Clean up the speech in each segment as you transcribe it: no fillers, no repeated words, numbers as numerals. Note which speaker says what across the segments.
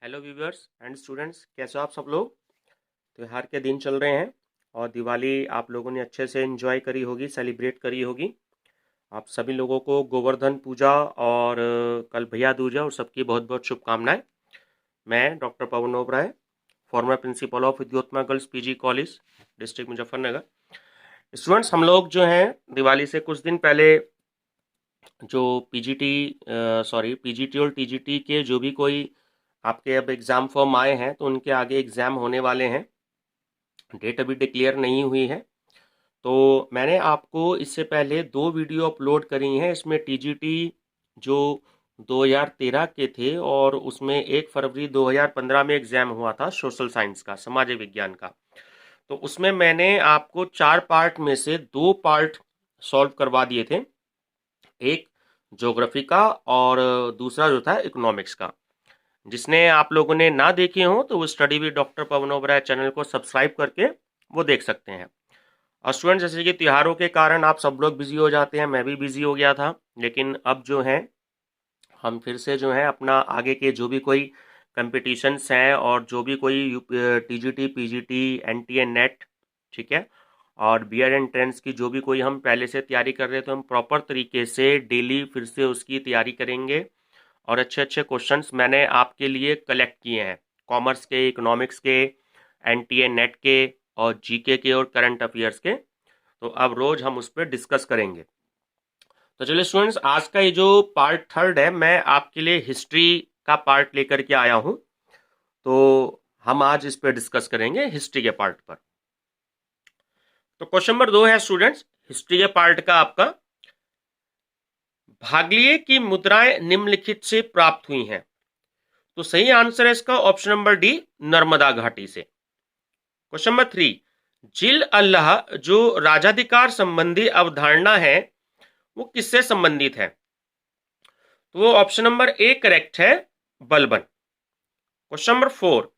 Speaker 1: Hello viewers and students, कैसे हो आप सब लोग। त्योहार के दिन चल रहे हैं और दिवाली आप लोगों ने अच्छे से एंजॉय करी होगी, सेलिब्रेट करी होगी। आप सभी लोगों को गोवर्धन पूजा और कल भैया दूज है और सबकी बहुत बहुत शुभकामनाएं। मैं doctor Pawan Oberoi, former principal of Vidyottama girls PG college, district Muzaffarnagar. Students, हम लोग जो हैं दिवाली से कुछ दिन पहले जो पीजीटी और टीजीटी के जो भी कोई आपके अब एग्ज़ाम फॉर्म आए हैं तो उनके आगे एग्ज़ाम होने वाले हैं। डेट अभी डिक्लेयर नहीं हुई है। तो मैंने आपको इससे पहले दो वीडियो अपलोड करी हैं। इसमें टीजीटी जो 2013 के थे और उसमें 1 फरवरी 2015 में एग्ज़ाम हुआ था सोशल साइंस का, समाज विज्ञान का। तो उसमें मैंने आपको 4 पार्ट में से 2 पार्ट सॉल्व करवा दिए थे, एक ज्योग्राफी का और दूसरा जो था इकोनॉमिक्स का। जिसने आप लोगों ने ना देखे हो तो वो study with doctor Pawan Oberoi channel को सब्सक्राइब करके वो देख सकते हैं। और स्टूडेंट, जैसे कि त्योहारों के कारण आप सब लोग बिजी हो जाते हैं, मैं भी बिजी हो गया था, लेकिन अब जो है हम फिर से जो है अपना आगे के जो भी कोई कंपटीशंस हैं और जो भी कोई टीजीटी पीजीटी एनटीए नेट, ठीक है, और बीएड एंट्रेंस की जो भी कोई हम पहले से तैयारी कर रहे थे, हम प्रॉपर तरीके से डेली फिर से उसकी तैयारी करेंगे। और अच्छे अच्छे क्वेश्चंस मैंने आपके लिए कलेक्ट किए हैं, कॉमर्स के, इकोनॉमिक्स के, एनटीए नेट के और जीके के और करंट अफेयर्स के। तो अब रोज हम उस पर डिस्कस करेंगे। तो चलिए स्टूडेंट्स, आज का ये जो पार्ट थर्ड है, मैं आपके लिए हिस्ट्री का पार्ट लेकर के आया हूं। तो हम आज इस पर डिस्कस करेंगे हिस्ट्री के पार्ट पर। तो क्वेश्चन नंबर 2 है स्टूडेंट्स हिस्ट्री के पार्ट का आपका, भागलिए की मुद्राएं निम्नलिखित से प्राप्त हुई हैं। तो सही आंसर है इसका ऑप्शन नंबर डी, नर्मदा घाटी से। क्वेश्चन नंबर 3, जिल अल्लाह जो राजाधिकार संबंधी अवधारणा है वो किससे संबंधित है। तो वो ऑप्शन नंबर ए करेक्ट है, बलबन। क्वेश्चन नंबर 4,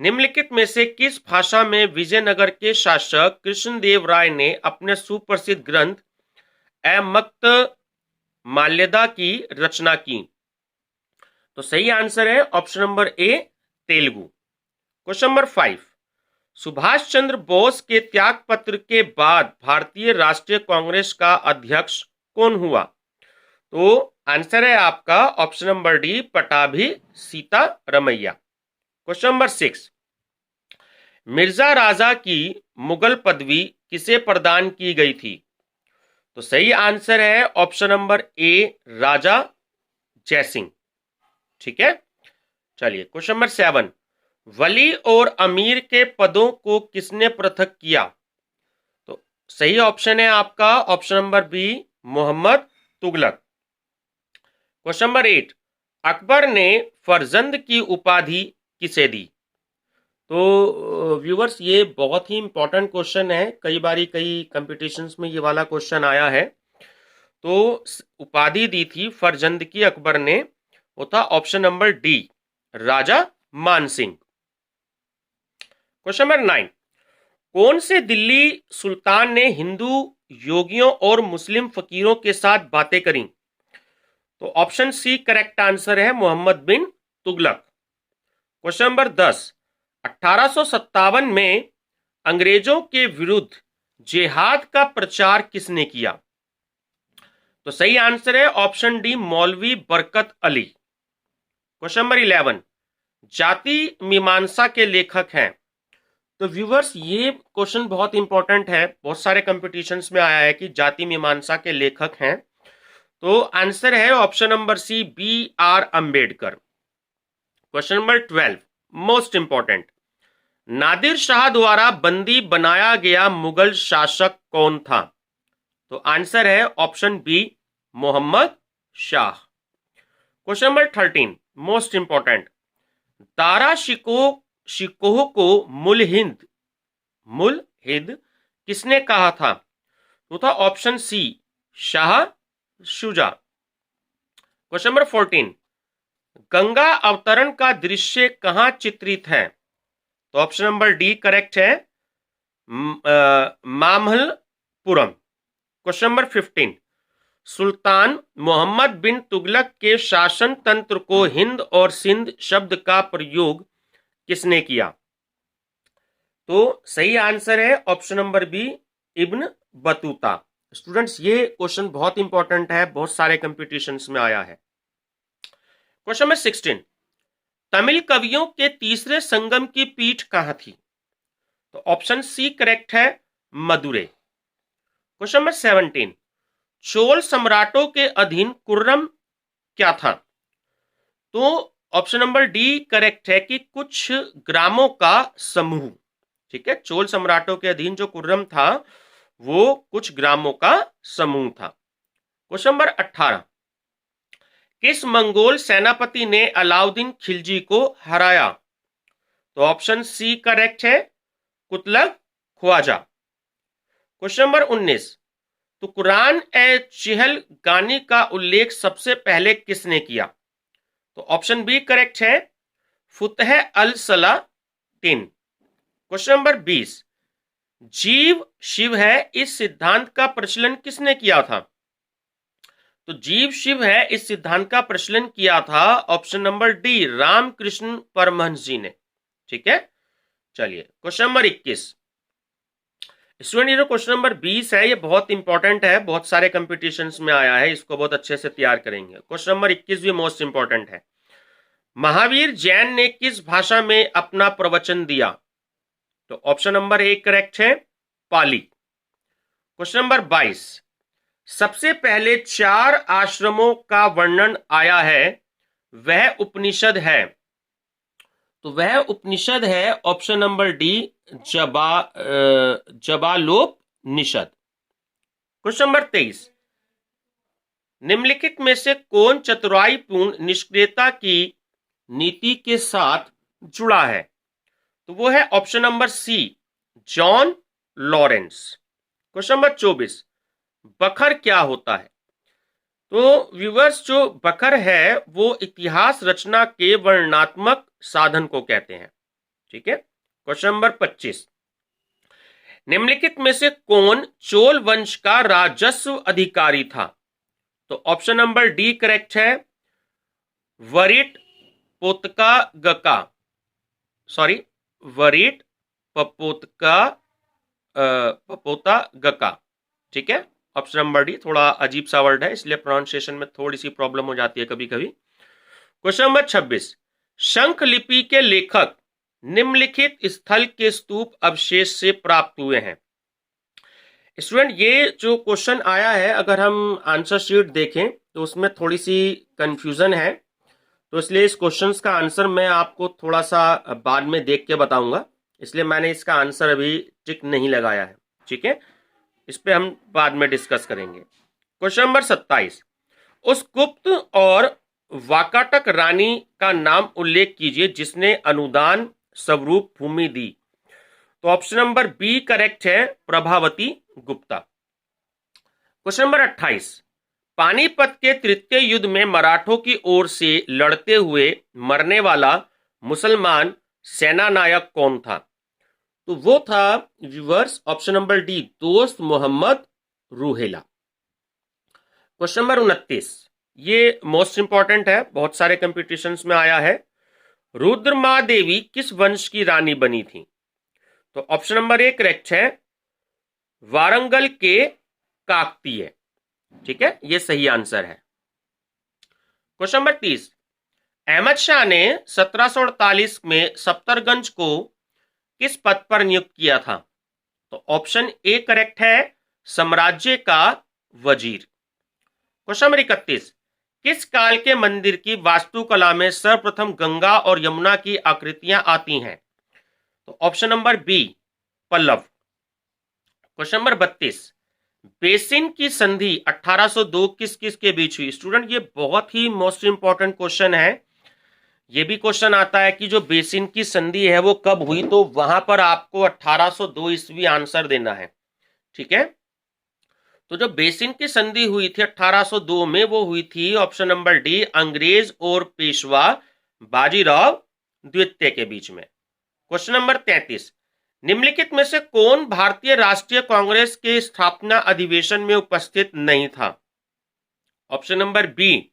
Speaker 1: निम्नलिखित में से किस भाषा में विजयनगर के शासक कृष्णदेव राय ने अपने सुप्रसिद्ध ग्रंथ अमक्त माल्यदा की रचना की। तो सही आंसर है option number A, Telugu. Question number 5, Subhash Chandra Bose के त्याग पत्र के बाद भारतीय राष्ट्रीय कांग्रेस का अध्यक्ष कौन हुआ। तो आंसर है आपका option number D, Pattabhi Sitaramayya. Question number 6, Mirza Raja की मुगल पदवी किसे प्रदान की गई थी। तो सही आंसर है ऑप्शन नंबर ए, राजा जयसिंह। ठीक है, चलिए क्वेश्चन नंबर 7, वली और अमीर के पदों को किसने पृथक किया। तो सही ऑप्शन है आपका option number B, Mohammad Tughlaq. Question number 8, Akbar ने फरजंद की उपाधि किसे दी। तो व्यूवर्स, ये बहुत ही इंपॉर्टेंट क्वेश्चन है, कई बारी कई कंपटीशंस में ये वाला क्वेश्चन आया है। तो उपाधि दी थी फरजंद की अकबर ने, वो था ऑप्शन नंबर डी, राजा मानसिंह। क्वेश्चन नंबर 9, कौन से दिल्ली सुल्तान ने हिंदू योगियों और मुस्लिम फकीरों के साथ बातें करी। तो ऑप्शन सी करेक्ट आंसर है, मोहम्मद बिन तुगलक। क्वेश्चन नंबर 10, 1857 में अंग्रेजों के विरुद्ध जिहाद का प्रचार किसने किया। तो सही आंसर है ऑप्शन डी, मौलवी बरकत अली। क्वेश्चन नंबर 11, जाति मीमांसा के लेखक हैं। तो व्यूवर्स, ये क्वेश्चन बहुत इंपॉर्टेंट है, बहुत सारे कंपटीशंस में आया है कि जाति मीमांसा के लेखक हैं। तो आंसर है option number C, B R Ambedkar. Question number 12, most important, Nadir Shah द्वारा बंदी बनाया गया मुगल शासक कौन था। तो आंसर है option B, Mohammad Shah. Question number 13, most important, Dara Shikoh को मुलहिद किसने कहा था। तो था option C, Shah Shuja. Question number 14, Ganga अवतरण का दृश्य कहां चित्रित है। तो ऑप्शन नंबर डी करेक्ट है, मामल्लपुरम। क्वेश्चन नंबर 15, सुल्तान मोहम्मद बिन तुगलक के शासन तंत्र को हिंद और सिंध शब्द का प्रयोग किसने किया? तो सही आंसर है option number B, Ibn Battuta. Students, ये क्वेश्चन बहुत इंपॉर्टेंट है, बहुत सारे कंपटीशंस में आया है। क्वेश्चन नंबर 16, तमिल कवियों के तीसरे संगम की पीठ कहां थी? तो ऑप्शन सी करेक्ट है, मदुरै। क्वेश्चन नंबर 17, चोल सम्राटों के अधीन कुर्रम क्या था? तो ऑप्शन नंबर डी करेक्ट है कि कुछ ग्रामों का समूह। ठीक है, चोल सम्राटों के अधीन जो कुर्रम था वो कुछ ग्रामों का समूह था। क्वेश्चन नंबर 18, किस मंगोल सेनापति ने अलाउद्दीन खिलजी को हराया? तो ऑप्शन सी करेक्ट है, कुतलग ख्वाजा। क्वेश्चन नंबर 19, तो कुरान ए चिहल गानी का उल्लेख सबसे पहले किसने किया? तो ऑप्शन बी करेक्ट है, फुतह अल सलातिन। क्वेश्चन नंबर 20, जीव शिव है इस सिद्धांत का प्रचलन किसने किया था? तो जीव शिव है इस सिद्धांत का प्रचलन किया था option number D, Ramakrishna Paramahamsa ji ने। ठीक है, चलिए क्वेश्चन नंबर 21। स्टूडेंट, ये जो क्वेश्चन नंबर 20 है ये बहुत इंपॉर्टेंट है, बहुत सारे कंपटीशंस में आया है, इसको बहुत अच्छे से तैयार करेंगे। क्वेश्चन नंबर 21 भी मोस्ट इंपॉर्टेंट है। महावीर जैन ने किस भाषा में अपना प्रवचन दिया? तो ऑप्शन नंबर ए करेक्ट है, पाली। क्वेश्चन नंबर 22, सबसे पहले 4 आश्रमों का वर्णन आया है, वह उपनिषद है? तो वह उपनिषद है option number D, Jabalopanishad. Question number 23, निम्नलिखित में से कौन चतुराईपूर्ण निष्क्रियता की नीति के साथ जुड़ा है? तो वो है option number C, John Lawrence. Question number 24, बखर क्या होता है? तो व्यूवर्स, जो बखर है वो इतिहास रचना के वर्णनात्मक साधन को कहते हैं। ठीक है, क्वेश्चन नंबर 25, निम्नलिखित में से कौन चोल वंश का राजस्व अधिकारी था? तो ऑप्शन नंबर डी करेक्ट है, वरिट पोतका गका, सॉरी वरिट पपोतका पपोता गका। ठीक है, ऑप्शन नंबर डी, थोड़ा अजीब सा वर्ड है इसलिए प्रोनाउंसिएशन में थोड़ी सी प्रॉब्लम हो जाती है कभी कभी। क्वेश्चन नंबर 26, शंख लिपि के लेखक निम्नलिखित स्थल के स्तूप अवशेष से प्राप्त हुए हैं? स्टूडेंट, ये जो क्वेश्चन आया है अगर हम आंसर शीट देखें तो उसमें थोड़ी सी कंफ्यूजन है, तो इसलिए इस क्वेश्चन का आंसर मैं आपको थोड़ा सा बाद में देख के बताऊंगा, इसलिए मैंने इसका आंसर अभी टिक नहीं लगाया है। ठीक है, इस पे हम बाद में डिस्कस करेंगे। क्वेश्चन नंबर 27, उस गुप्त और वाकाटक रानी का नाम उल्लेख कीजिए जिसने अनुदान स्वरूप भूमि दी? तो ऑप्शन नंबर बी करेक्ट है, प्रभावती गुप्ता। क्वेश्चन नंबर 28, पानीपत के तृतीय युद्ध में मराठों की ओर से लड़ते हुए मरने वाला मुसलमान सेनानायक कौन था? तो वो था व्यूअर्स ऑप्शन नंबर डी, दोस्त मोहम्मद रूहेला। क्वेश्चन नंबर 29, ये मोस्ट इंपॉर्टेंट है, बहुत सारे कंपटीशंस में आया है। रुद्रमा देवी किस वंश की रानी बनी थी? तो ऑप्शन नंबर ए करेक्ट है, वारंगल के काकतीय। ठीक है, ये सही आंसर है। क्वेश्चन नंबर 30, अहमद शाह ने 1748 में सफ्दरगंज को किस पद पर नियुक्त किया था? तो ऑप्शन ए करेक्ट है, साम्राज्य का वजीर। क्वेश्चन नंबर 31, किस काल के मंदिर की वास्तुकला में सर्वप्रथम गंगा और यमुना की आकृतियां आती हैं? तो option number B, Pallava. Question number 32, Bassein की संधि 1802 किस किस के बीच हुई? स्टूडेंट, ये बहुत ही मोस्ट इंपॉर्टेंट क्वेश्चन है। ये भी क्वेश्चन आता है कि जो बेसिन की संधि है वो कब हुई, तो वहां पर आपको 1802 ईस्वी आंसर देना है। ठीक है, तो जो बेसिन की संधि हुई थी 1802 में, वो हुई थी ऑप्शन नंबर डी, अंग्रेज और पेशवा बाजीराव द्वितीय के बीच में। क्वेश्चन नंबर 33, निम्नलिखित में से कौन भारतीय राष्ट्रीय कांग्रेस के स्थापना अधिवेशन में उपस्थित नहीं था? ऑप्शन नंबर बी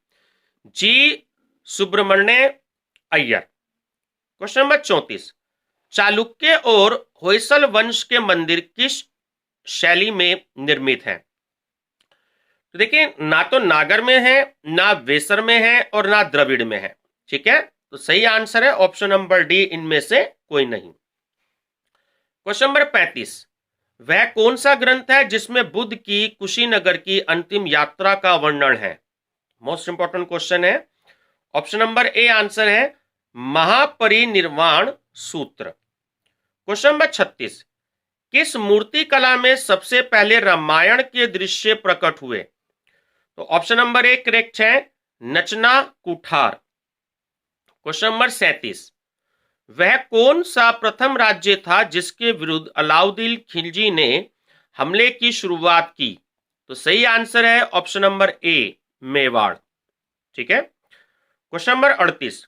Speaker 1: जी सुब्रमण्य अय्यर। क्वेश्चन नंबर 34, चालुक्य और होयसल वंश के मंदिर किस शैली में निर्मित हैं? तो देखिए, ना तो नागर में है, ना वेसर में है और ना द्रविड़ में है। ठीक है, तो सही आंसर है ऑप्शन नंबर डी, इनमें से कोई नहीं। क्वेश्चन नंबर 35, वह कौन सा ग्रंथ है जिसमें बुद्ध की कुशीनगर की अंतिम यात्रा का वर्णन है? मोस्ट इंपॉर्टेंट क्वेश्चन है। ऑप्शन नंबर ए आंसर है महापरिनिर्वाण सूत्र। क्वेश्चन नंबर 36, किस मूर्ति कला में सबसे पहले रामायण के दृश्य प्रकट हुए? तो ऑप्शन नंबर ए करेक्ट है, नचना कुठार। क्वेश्चन नंबर 37, वह कौन सा प्रथम राज्य था जिसके विरुद्ध अलाउद्दीन खिलजी ने हमले की शुरुआत की? तो सही आंसर है ऑप्शन नंबर ए, मेवाड़। ठीक है। क्वेश्चन नंबर 38,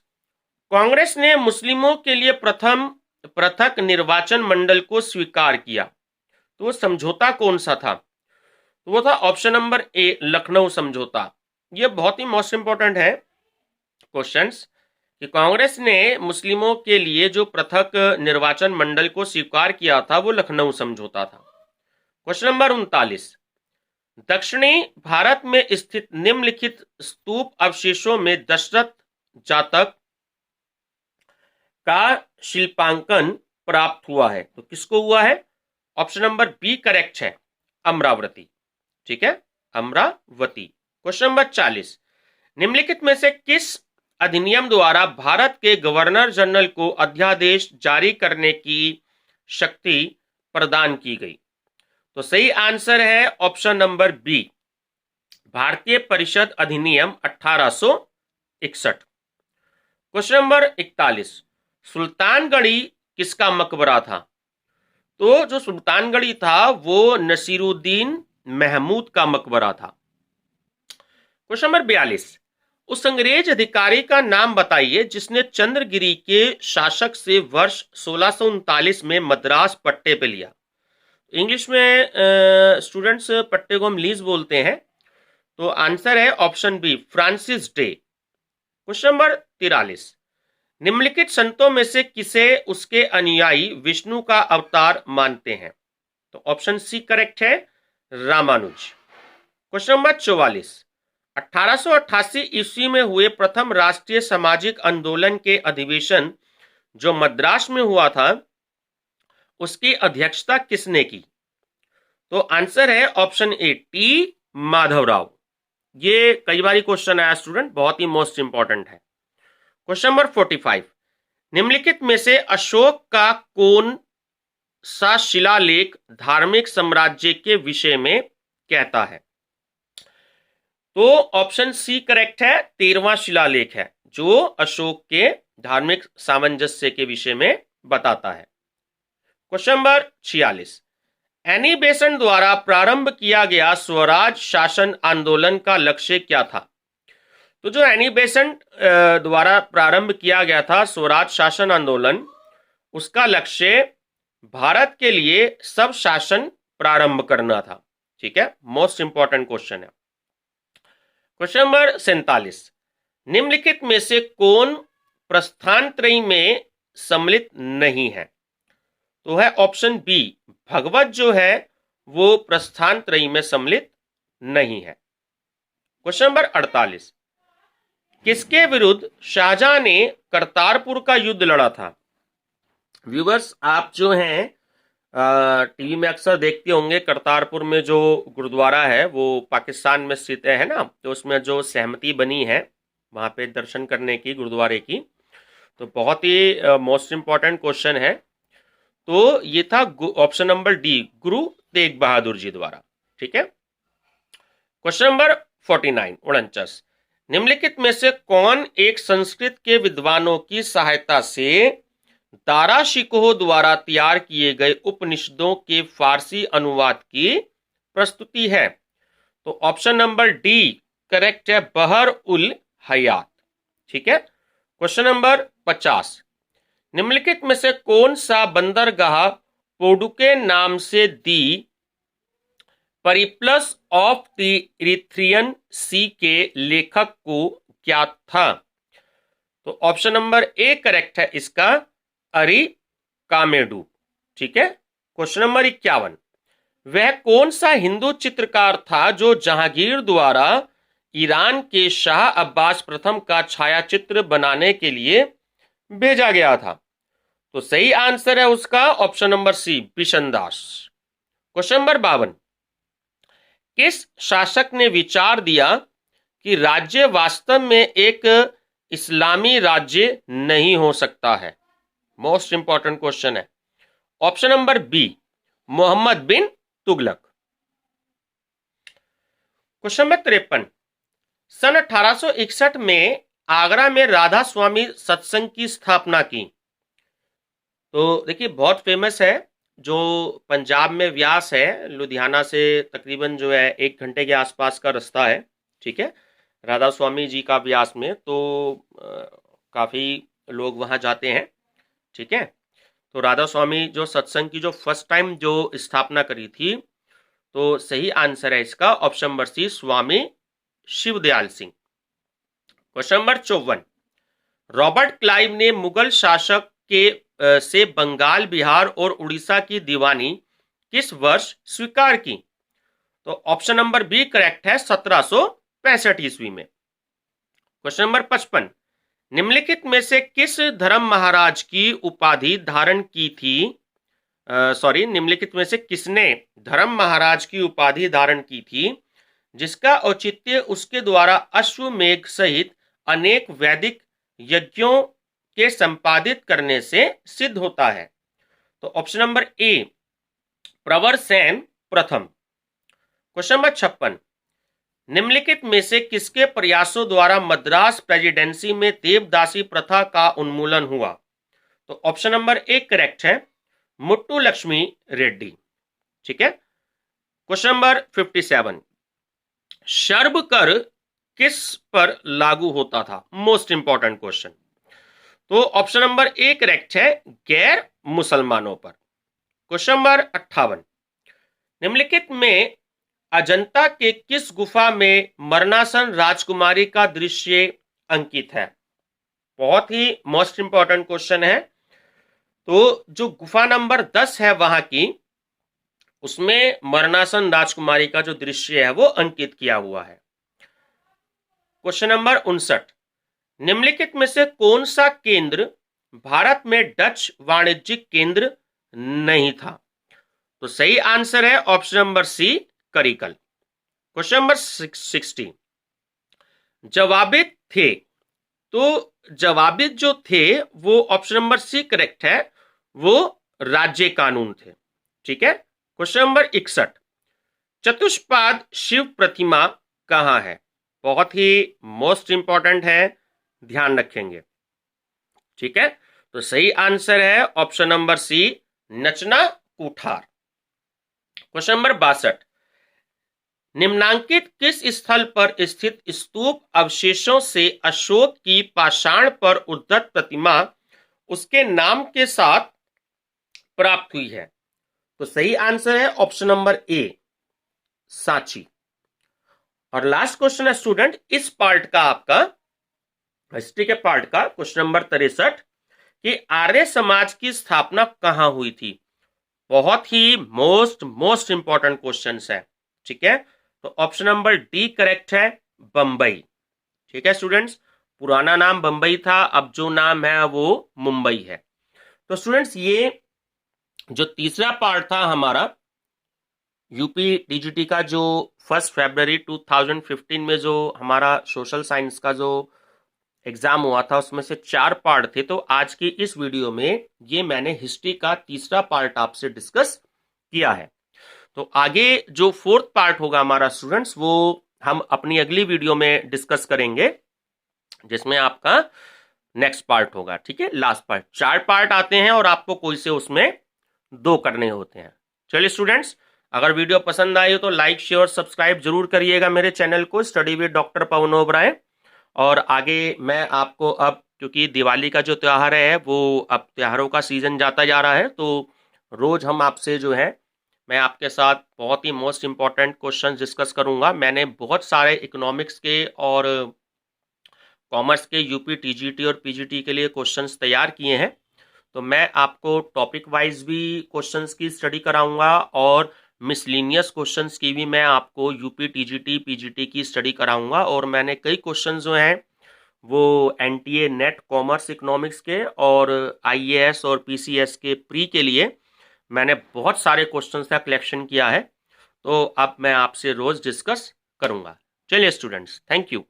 Speaker 1: कांग्रेस ने मुस्लिमों के लिए प्रथम पृथक निर्वाचन मंडल को स्वीकार किया, तो वो समझौता कौन सा था? तो वो था ऑप्शन नंबर ए, लखनऊ समझौता। ये बहुत ही मोस्ट इंपॉर्टेंट है क्वेश्चंस कि कांग्रेस ने मुस्लिमों के लिए जो पृथक निर्वाचन मंडल को स्वीकार किया था वो लखनऊ समझौता था। क्वेश्चन नंबर 39, दक्षिणी भारत में स्थित निम्नलिखित स्तूप अवशेषों में दशरथ जातक का शिल्पांकन प्राप्त हुआ है, तो किसको हुआ है? ऑप्शन नंबर बी करेक्ट है, अमरावती। ठीक है, अमरावती। क्वेश्चन नंबर 40, निम्नलिखित में से किस अधिनियम द्वारा भारत के गवर्नर जनरल को अध्यादेश जारी करने की शक्ति प्रदान की गई? तो सही आंसर है ऑप्शन नंबर बी, भारतीय परिषद अधिनियम 1861। क्वेश्चन नंबर 41, सुल्तानगढ़ी किसका मकबरा था? तो जो सुल्तानगढ़ी था वो नसीरुद्दीन महमूद का मकबरा था। क्वेश्चन नंबर 42, उस अंग्रेज अधिकारी का नाम बताइए जिसने चंद्रगिरी के शासक से वर्ष 1639 में मद्रास पट्टे पे लिया। इंग्लिश में स्टूडेंट्स पट्टे को हम लीज बोलते हैं, तो आंसर है option B, Francis Day. Question number 43, निम्नलिखित संतों में से किसे उसके अनुयायी विष्णु का अवतार मानते हैं? तो ऑप्शन सी करेक्ट है, रामानुज। क्वेश्चन नंबर 44, 1888 ईस्वी में हुए प्रथम राष्ट्रीय सामाजिक आंदोलन के अधिवेशन जो मद्रास में हुआ था उसकी अध्यक्षता किसने की? तो आंसर है ऑप्शन ए, टी माधवराव। ये कई बार क्वेश्चन आया स्टूडेंट, बहुत ही मोस्ट इंपॉर्टेंट है। क्वेश्चन नंबर 45, निम्नलिखित में से अशोक का कौन सा शिलालेख धार्मिक साम्राज्य के विषय में कहता है? तो ऑप्शन सी करेक्ट है, 13वां शिलालेख है जो अशोक के धार्मिक सामंजस्य के विषय में बताता है। क्वेश्चन नंबर 46, एनी बेसेंट द्वारा प्रारंभ किया गया स्वराज शासन आंदोलन का लक्ष्य क्या था? तो जो एनी बेसेंट द्वारा प्रारंभ किया गया था स्वराज शासन आंदोलन, उसका लक्ष्य भारत के लिए सब शासन प्रारंभ करना था। ठीक है, मोस्ट इंपॉर्टेंट क्वेश्चन है। क्वेश्चन नंबर 47, निम्नलिखित में से कौन प्रस्थानत्रयी में सम्मिलित नहीं है? तो है ऑप्शन बी, भगवत जो है वो प्रस्थानत्रयी में सम्मिलित नहीं है। क्वेश्चन नंबर 48, किसके विरुद्ध शाहजहां ने करतारपुर का युद्ध लड़ा था? व्यूवर्स, आप जो हैं टीवी में अक्सर देखते होंगे, करतारपुर में जो गुरुद्वारा है वो पाकिस्तान में स्थित है ना, तो उसमें जो सहमति बनी है वहां पे दर्शन करने की गुरुद्वारे की, तो बहुत ही मोस्ट इंपॉर्टेंट क्वेश्चन है। तो ये था option number D, Guru Tegh Bahadur ji द्वारा। ठीक है। क्वेश्चन नंबर 49, 49, निम्नलिखित में से कौन एक संस्कृत के विद्वानों की सहायता से दारा शिकोह द्वारा तैयार किए गए उपनिषदों के फारसी अनुवाद की प्रस्तुति है? तो ऑप्शन नंबर डी करेक्ट है, बहर उल हयात। ठीक है। क्वेश्चन नंबर 50, निम्नलिखित में से कौन सा बंदरगाह पोडुके नाम से दी परिप्लस ऑफ द इरिथ्रियन सी के लेखक को क्या था? तो ऑप्शन नंबर ए करेक्ट है इसका, अरिकामेडू। ठीक है। क्वेश्चन नंबर 51, वह कौन सा हिंदू चित्रकार था जो जहांगीर द्वारा ईरान के शाह अब्बास प्रथम का छायाचित्र बनाने के लिए भेजा गया था? तो सही आंसर है उसका ऑप्शन नंबर सी, बिशन दास। क्वेश्चन नंबर 52, किस शासक ने विचार दिया कि राज्य वास्तव में एक इस्लामी राज्य नहीं हो सकता है? मोस्ट इंपॉर्टेंट क्वेश्चन है। ऑप्शन नंबर बी, मोहम्मद बिन तुगलक। क्वेश्चन नंबर 53, सन 1861 में आगरा में राधा स्वामी सत्संग की स्थापना की। तो देखिए बहुत फेमस है, जो पंजाब में व्यास है, लुधियाना से तकरीबन जो है 1 घंटे के आसपास का रास्ता है। ठीक है, राधा स्वामी जी का व्यास में, तो काफ़ी लोग वहाँ जाते हैं। ठीक है, तो राधा स्वामी जो सत्संग की जो फर्स्ट टाइम जो स्थापना करी थी, तो सही आंसर है इसका option number C, Swami Shivdayal Singh. Question number 54, Robert Clive ने मुगल शासक के से बंगाल, बिहार और उड़ीसा की दीवानी किस वर्ष स्वीकार की? तो ऑप्शन नंबर बी करेक्ट है, 1765 ईस्वी में। क्वेश्चन नंबर 55, निम्नलिखित में से किस धर्म महाराज की उपाधि धारण की थी? निम्नलिखित में से किसने धर्म महाराज की उपाधि धारण की थी जिसका औचित्य उसके द्वारा अश्वमेघ सहित अनेक वैदिक यज्ञों के संपादित करने से सिद्ध होता है? तो ऑप्शन नंबर ए, प्रवर सेन प्रथम। क्वेश्चन नंबर 56, निम्नलिखित में से किसके प्रयासों द्वारा मद्रास प्रेसिडेंसी में देवदासी प्रथा का उन्मूलन हुआ? तो ऑप्शन नंबर ए करेक्ट है, मुट्टू लक्ष्मी रेड्डी। ठीक है। क्वेश्चन नंबर 57, शर्ब कर किस पर लागू होता था? Most important question. तो ऑप्शन नंबर ए करेक्ट है, गैर मुसलमानों पर। क्वेश्चन नंबर 58, निम्नलिखित में अजंता के किस गुफा में मरणासन राजकुमारी का दृश्य अंकित है? बहुत ही मोस्ट इंपॉर्टेंट क्वेश्चन है। तो जो गुफा नंबर 10 है वहां की, उसमें मरणासन राजकुमारी का जो दृश्य है वो अंकित किया हुआ है। क्वेश्चन नंबर 59, निम्नलिखित में से कौन सा केंद्र भारत में डच वाणिज्यिक केंद्र नहीं था? तो सही आंसर है option number C, Karikal. Question number 60, जवाबित थे, तो जवाबित जो थे वो ऑप्शन नंबर सी करेक्ट है, वो राज्य कानून थे। ठीक है। क्वेश्चन नंबर 61, चतुष्पाद शिव प्रतिमा कहां है? बहुत ही मोस्ट इंपॉर्टेंट है, ध्यान रखेंगे। ठीक है, तो सही आंसर है ऑप्शन नंबर सी, नचना कुठार। क्वेश्चन नंबर 62, निम्नांकित किस स्थल पर स्थित स्तूप अवशेषों से अशोक की पाषाण पर उद्धत प्रतिमा उसके नाम के साथ प्राप्त हुई है? तो सही आंसर है ऑप्शन नंबर ए, सांची। और लास्ट क्वेश्चन है स्टूडेंट, इस पार्ट का आपका हिस्ट्री के पार्ट का क्वेश्चन नंबर 63, कि आर्य समाज की स्थापना कहां हुई थी? बहुत ही मोस्ट इंपॉर्टेंट क्वेश्चन है। ठीक है, तो ऑप्शन नंबर डी करेक्ट है, बंबई। ठीक है स्टूडेंट्स, पुराना नाम बंबई था, अब जो नाम है वो मुंबई है। तो स्टूडेंट्स, ये जो तीसरा पार्ट था हमारा यूपी टीजीटी का, जो 1 फरवरी 2015 में जो हमारा सोशल साइंस का जो एग्जाम हुआ था, उसमें से 4 पार्ट थे। तो आज की इस वीडियो में ये मैंने हिस्ट्री का तीसरा पार्ट आपसे डिस्कस किया है। तो आगे जो 4th पार्ट होगा हमारा स्टूडेंट्स, वो हम अपनी अगली वीडियो में डिस्कस करेंगे, जिसमें आपका नेक्स्ट पार्ट होगा। ठीक है, लास्ट पार्ट। 4 पार्ट आते हैं और आपको कोई से उसमें 2 करने होते हैं। चलिए स्टूडेंट्स, अगर वीडियो पसंद आई हो तो लाइक शेयर सब्सक्राइब जरूर करिएगा मेरे चैनल को, study with doctor Pawan Oberoi. और आगे मैं आपको, अब क्योंकि दिवाली का जो त्यौहार है वो अब त्योहारों का सीजन जाता जा रहा है, तो रोज हम आपसे जो है मैं आपके साथ बहुत ही मोस्ट इम्पॉर्टेंट क्वेश्चन डिस्कस करूंगा। मैंने बहुत सारे इकोनॉमिक्स के और कॉमर्स के यूपी टीजीटी और पीजीटी के लिए क्वेश्चंस तैयार किए हैं। तो मैं आपको टॉपिक वाइज भी क्वेश्चंस की स्टडी कराऊंगा और मिसलिनियस क्वेश्चंस की भी मैं आपको यूपी टीजीटी पीजीटी की स्टडी कराऊंगा। और मैंने कई क्वेश्चन जो हैं वो एनटीए नेट कॉमर्स इकोनॉमिक्स के और आईएएस और पीसीएस के प्री के लिए मैंने बहुत सारे क्वेश्चंस का कलेक्शन किया है। तो अब मैं आपसे रोज डिस्कस करूंगा। चलिए स्टूडेंट्स, थैंक यू।